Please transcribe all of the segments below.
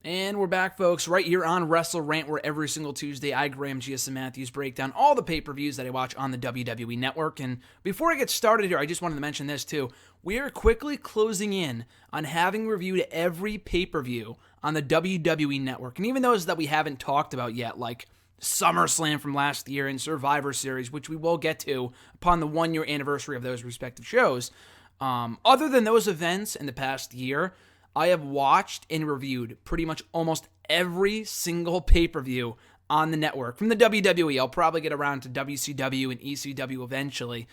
And we're back, folks, right here on WrestleRant, where every single Tuesday I, Graham GSM Matthews, break down all the pay-per-views that I watch on the WWE Network. And before I get started here, I just wanted to mention this too. We are quickly closing in on having reviewed every pay-per-view on the WWE Network. And even those that we haven't talked about yet, like SummerSlam from last year and Survivor Series, which we will get to upon the 1-year anniversary of those respective shows. Other than those events in the past year, I have watched and reviewed pretty much almost every single pay-per-view on the network. From the WWE, I'll probably get around to WCW and ECW eventually.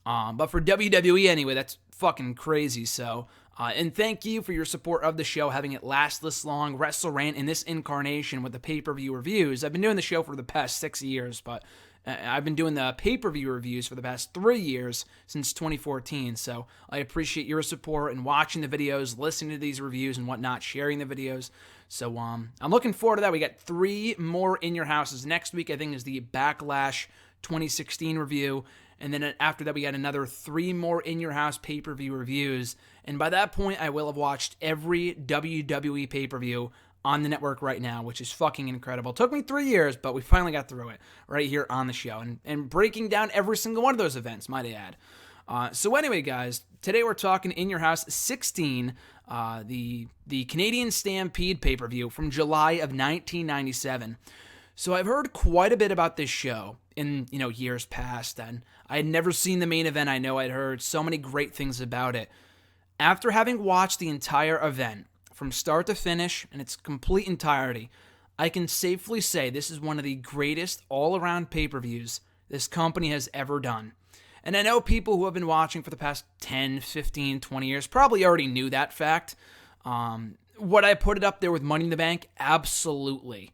But for WWE anyway, that's fucking crazy. So, and thank you for your support of the show, having it last this long. WrestleRant in this incarnation with the pay-per-view reviews. I've been doing the show for the past 6 years, but I've been doing the pay-per-view reviews for the past 3 years, since 2014, so I appreciate your support and watching the videos, listening to these reviews and whatnot, sharing the videos. So I'm looking forward to that. We got 3 more In Your Houses. Next week, I think, is the Backlash 2016 review, and then after that, we got another 3 more In Your House pay-per-view reviews, and by that point, I will have watched every WWE pay-per-view on the network right now, which is fucking incredible. It took me 3 years, but we finally got through it right here on the show, and breaking down every single one of those events, might I add. So anyway, guys, today we're talking In Your House 16, the Canadian Stampede pay-per-view from July of 1997. So I've heard quite a bit about this show in years past, and I had never seen the main event. I know I'd heard so many great things about it. After having watched the entire event, from start to finish, in its complete entirety, I can safely say this is one of the greatest all-around pay-per-views this company has ever done. And I know people who have been watching for the past 10, 15, 20 years probably already knew that fact. Would I put it up there with Money in the Bank? Absolutely.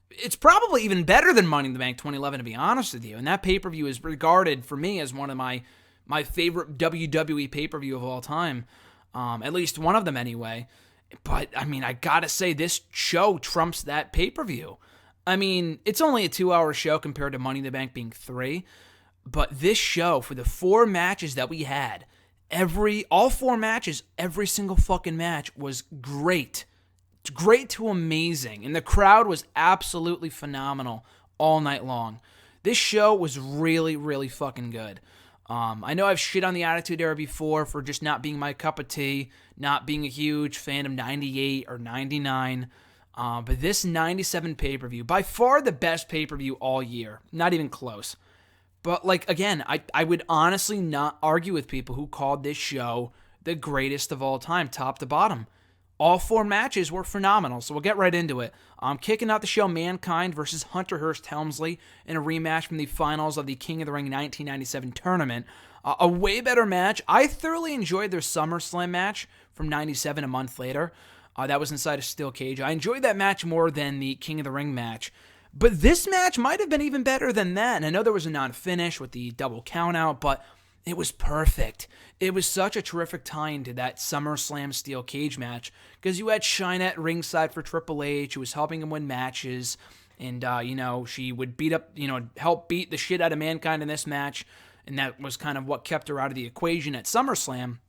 It's probably even better than Money in the Bank 2011, to be honest with you. And that pay-per-view is regarded, for me, as one of my favorite WWE pay-per-view of all time. At least one of them, anyway. But, I mean, I gotta say, this show trumps that pay-per-view. I mean, it's only a 2-hour show compared to Money in the Bank being 3. But this show, for the 4 matches that we had, all 4 matches, every single fucking match was great. Great to amazing. And the crowd was absolutely phenomenal all night long. This show was really, really fucking good. I know I've shit on the Attitude Era before for just not being my cup of tea, not being a huge fan of 98 or 99, but this 97 pay-per-view, by far the best pay-per-view all year, not even close. But again, I would honestly not argue with people who called this show the greatest of all time, top to bottom. All 4 matches were phenomenal, so we'll get right into it. Kicking out the show, Mankind versus Hunter Hearst Helmsley in a rematch from the finals of the King of the Ring 1997 tournament. A way better match. I thoroughly enjoyed their SummerSlam match from 97 a month later. That was inside a steel cage. I enjoyed that match more than the King of the Ring match. But this match might have been even better than that. And I know there was a non-finish with the double countout, but it was perfect. It was such a terrific tie into that SummerSlam steel cage match because you had Chyna at ringside for Triple H, who was helping him win matches, and she would help beat the shit out of Mankind in this match, and that was kind of what kept her out of the equation at SummerSlam,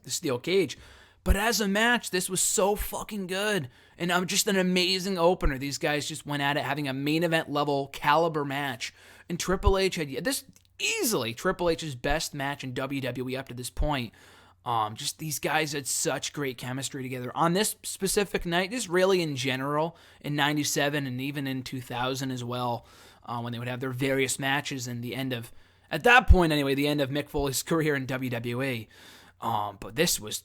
the steel cage. But as a match, this was so fucking good, and just an amazing opener. These guys just went at it, having a main event level caliber match, and Triple H had this. Easily Triple H's best match in WWE up to this point. Just these guys had such great chemistry together on this specific night, just really in general, in 97 and even in 2000 as well, when they would have their various matches and at that point anyway, the end of Mick Foley's career in WWE. But this was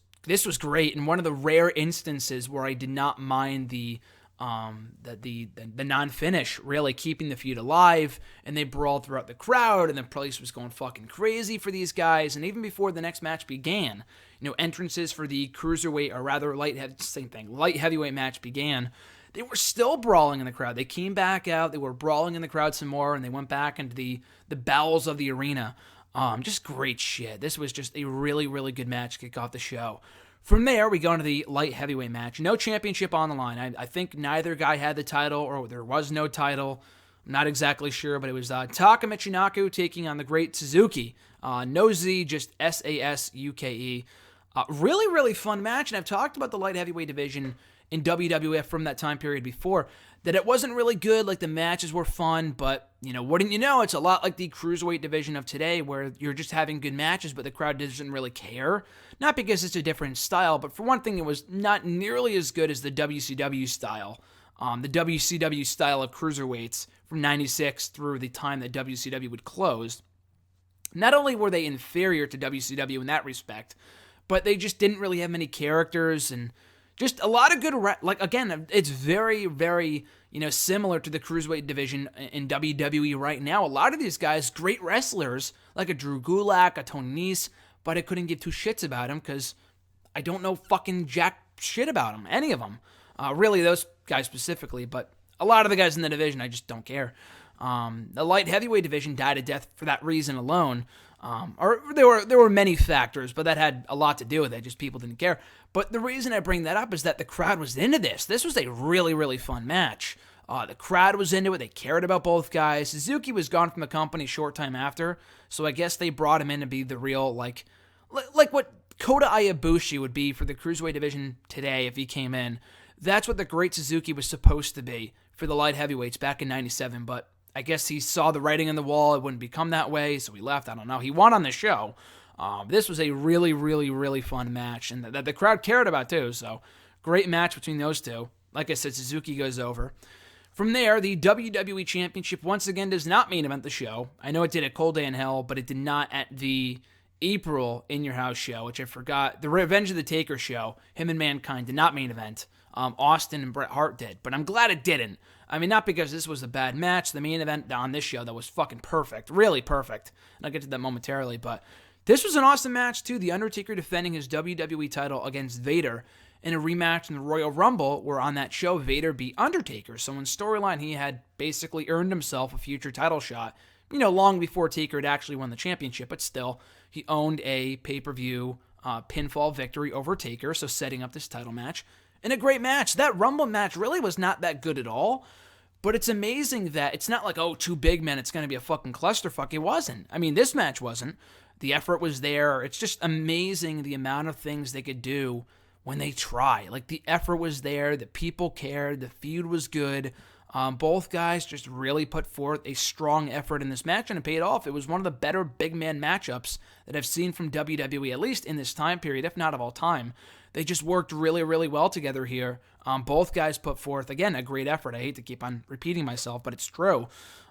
great, and one of the rare instances where I did not mind the non-finish, really keeping the feud alive, and they brawled throughout the crowd, and the place was going fucking crazy for these guys, and even before the next match began, entrances for the cruiserweight, or rather light heavyweight match began, they were still brawling in the crowd. They came back out, they were brawling in the crowd some more, and they went back into the bowels of the arena. Just great shit. This was just a really, really good match to kick off the show. From there, we go into the light heavyweight match. No championship on the line. I think neither guy had the title, or there was no title. I'm not exactly sure, but it was Taka Michinoku taking on the great Suzuki. No Z, just S-A-S-U-K-E. Really, really fun match, and I've talked about the light heavyweight division in WWF from that time period before, that it wasn't really good. Like, the matches were fun, but, wouldn't you know, it's a lot like the cruiserweight division of today, where you're just having good matches, but the crowd doesn't really care. Not because it's a different style, but for one thing, it was not nearly as good as the WCW style. The WCW style of cruiserweights from 96 through the time that WCW would close. Not only were they inferior to WCW in that respect, but they just didn't really have many characters and just a lot of good, again, it's very, very, similar to the cruiserweight division in WWE right now. A lot of these guys, great wrestlers, like a Drew Gulak, a Tony Nese, but I couldn't give two shits about them because I don't know fucking jack shit about them, any of them. Really, those guys specifically, but a lot of the guys in the division, I just don't care. The light heavyweight division died a death for that reason alone. Or there were many factors, but that had a lot to do with it. Just people didn't care. But the reason I bring that up is that the crowd was into this. This was a really, really fun match. The crowd was into it. They cared about both guys. Suzuki was gone from the company a short time after, so I guess they brought him in to be the real, like what Kota Ibushi would be for the cruiserweight division today if he came in. That's what the great Suzuki was supposed to be for the light heavyweights back in 97, but I guess he saw the writing on the wall. It wouldn't become that way, so he left. I don't know. He won on the show. This was a really, really, really fun match, and that the crowd cared about too, so great match between those two. Like I said, Suzuki goes over. From there, the WWE Championship once again does not main event the show. I know it did at Cold Day in Hell, but it did not at the April In Your House show, which I forgot. The Revenge of the Taker show, him and Mankind did not main event. Austin and Bret Hart did, but I'm glad it didn't. I mean, not because this was a bad match. The main event on this show that was fucking perfect, really perfect, and I'll get to that momentarily, but this was an awesome match too. The Undertaker defending his WWE title against Vader in a rematch in the Royal Rumble, where on that show Vader beat Undertaker. So in storyline, he had basically earned himself a future title shot, long before Taker had actually won the championship, but still, he owned a pay-per-view pinfall victory over Taker, so setting up this title match. And a great match. That Rumble match really was not that good at all, but it's amazing that it's not like, oh, two big men, it's going to be a fucking clusterfuck. It wasn't. I mean, this match wasn't. The effort was there. It's just amazing the amount of things they could do when they try. Like, the effort was there, the people cared, the feud was good. Both guys just really put forth a strong effort in this match, and it paid off. It was one of the better big man matchups that I've seen from WWE, at least in this time period, if not of all time. They just worked really, really well together here. Both guys put forth, again, a great effort. I hate to keep on repeating myself, but it's true.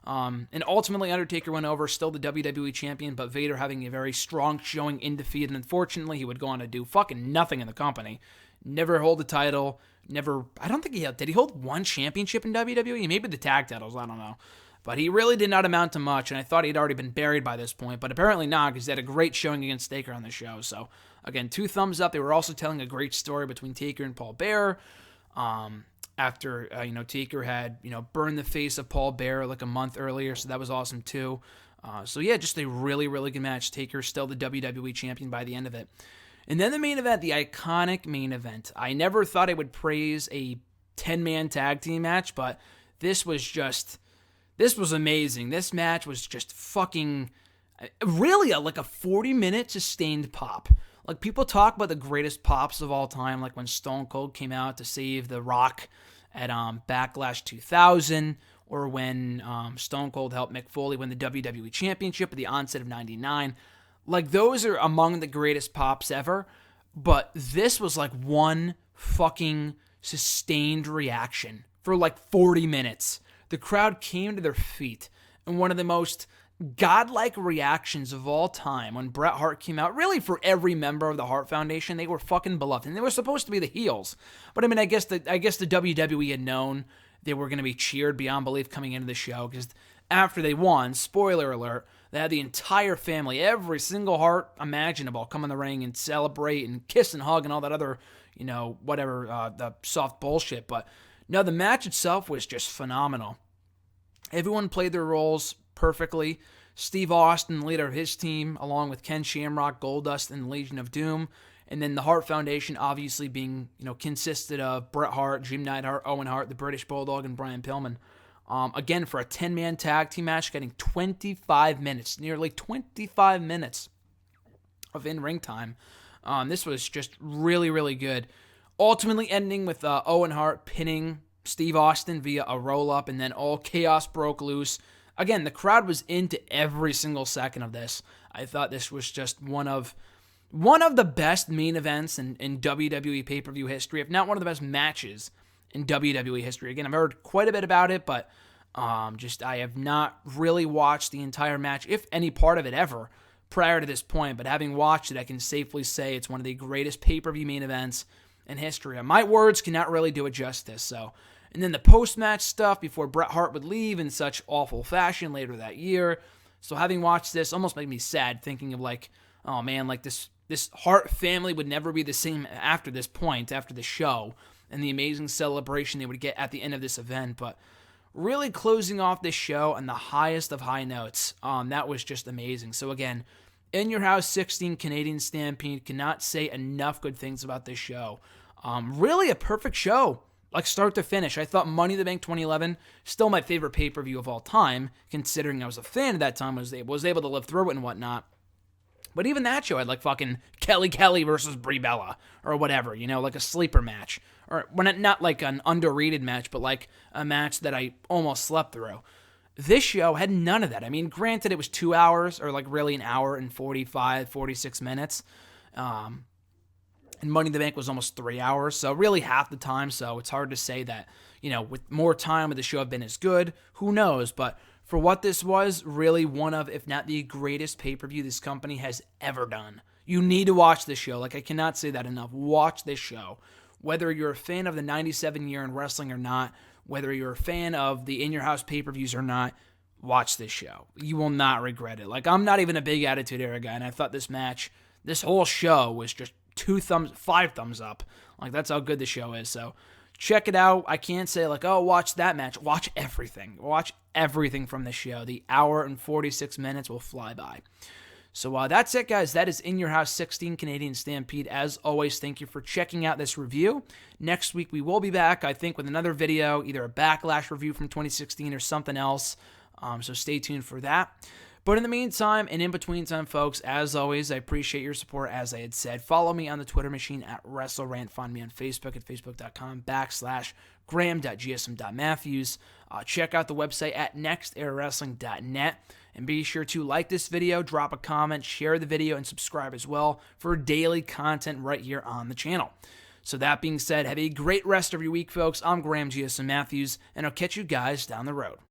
And ultimately, Undertaker went over, still the WWE champion, but Vader having a very strong showing in defeat. And unfortunately, he would go on to do fucking nothing in the company. Never hold the title. I don't think did he hold one championship in WWE? Maybe the tag titles, I don't know. But he really did not amount to much, and I thought he'd already been buried by this point, but apparently not, because he had a great showing against Taker on the show. So, again, 2 thumbs up. They were also telling a great story between Taker and Paul Bearer. After, Taker had, burned the face of Paul Bearer like a month earlier, so that was awesome too. So, yeah, just a really, really good match. Taker still the WWE champion by the end of it. And then the main event, the iconic main event. I never thought I would praise a 10-man tag team match, but this was amazing. This match was just fucking, really like a 40-minute sustained pop. Like, people talk about the greatest pops of all time, like when Stone Cold came out to save The Rock at Backlash 2000, or when Stone Cold helped Mick Foley win the WWE Championship at the onset of 99. Like, those are among the greatest pops ever, but this was like one fucking sustained reaction for like 40 minutes. The crowd came to their feet, and one of the most godlike reactions of all time when Bret Hart came out, really for every member of the Hart Foundation, they were fucking beloved, and they were supposed to be the heels. But I mean, I guess the WWE had known they were going to be cheered beyond belief coming into the show, because after they won, spoiler alert, they had the entire family, every single Hart imaginable, come in the ring and celebrate and kiss and hug and all that other, the soft bullshit. But no, the match itself was just phenomenal. Everyone played their roles perfectly. Steve Austin, the leader of his team, along with Ken Shamrock, Goldust, and Legion of Doom. And then the Hart Foundation obviously being, consisted of Bret Hart, Jim Neidhart, Owen Hart, the British Bulldog, and Brian Pillman. Again, for a 10-man tag team match, getting 25 minutes, nearly 25 minutes of in-ring time. This was just really, really good. ultimately ending with Owen Hart pinning Steve Austin via a roll-up, and then all chaos broke loose. Again, the crowd was into every single second of this. I thought this was just one of the best main events in WWE pay-per-view history, if not one of the best matches in WWE history. Again, I've heard quite a bit about it, but I have not really watched the entire match, if any part of it ever, prior to this point. But having watched it, I can safely say it's one of the greatest pay-per-view main events in history. My words cannot really do it justice. So, and then the post-match stuff before Bret Hart would leave in such awful fashion later that year. So having watched this almost made me sad, thinking of like, oh man, like this Hart family would never be the same after this point, after the show, and the amazing celebration they would get at the end of this event. But really closing off this show on the highest of high notes, that was just amazing. So again, In Your House 16 Canadian Stampede, cannot say enough good things about this show. Really a perfect show, like start to finish. I thought Money in the Bank 2011, still my favorite pay-per-view of all time, considering I was a fan at that time, was able to live through it and whatnot. But even that show had like fucking Kelly versus Brie Bella or whatever, like a sleeper match. Or when not like an underrated match, but like a match that I almost slept through. This show had none of that. I mean, granted, it was 2 hours, or like really an hour and 46 minutes. And Money in the Bank was almost 3 hours, so really half the time. So it's hard to say that, with more time, would the show have been as good? Who knows? But for what this was, really one of, if not the greatest pay-per-view this company has ever done. You need to watch this show. Like, I cannot say that enough. Watch this show. Whether you're a fan of the 97 year in wrestling or not, whether you're a fan of the In Your House pay-per-views or not, watch this show. You will not regret it. Like, I'm not even a big Attitude Era guy, and I thought this whole show was just 5 thumbs up. Like, that's how good the show is. So check it out. I can't say like, oh, watch that match. Watch everything. Watch everything from the show. The hour and 46 minutes will fly by. So that's it, guys. That is In Your House 16 Canadian Stampede. As always, thank you for checking out this review. Next week, we will be back, I think, with another video, either a Backlash review from 2016 or something else. So stay tuned for that. But in the meantime, and in between time, folks, as always, I appreciate your support. As I had said, follow me on the Twitter machine at WrestleRant. Find me on Facebook at facebook.com/graham.gsm.matthews. Check out the website at nexterrawrestling.net. And be sure to like this video, drop a comment, share the video, and subscribe as well for daily content right here on the channel. So that being said, have a great rest of your week, folks. I'm Graham GSM Matthews, and I'll catch you guys down the road.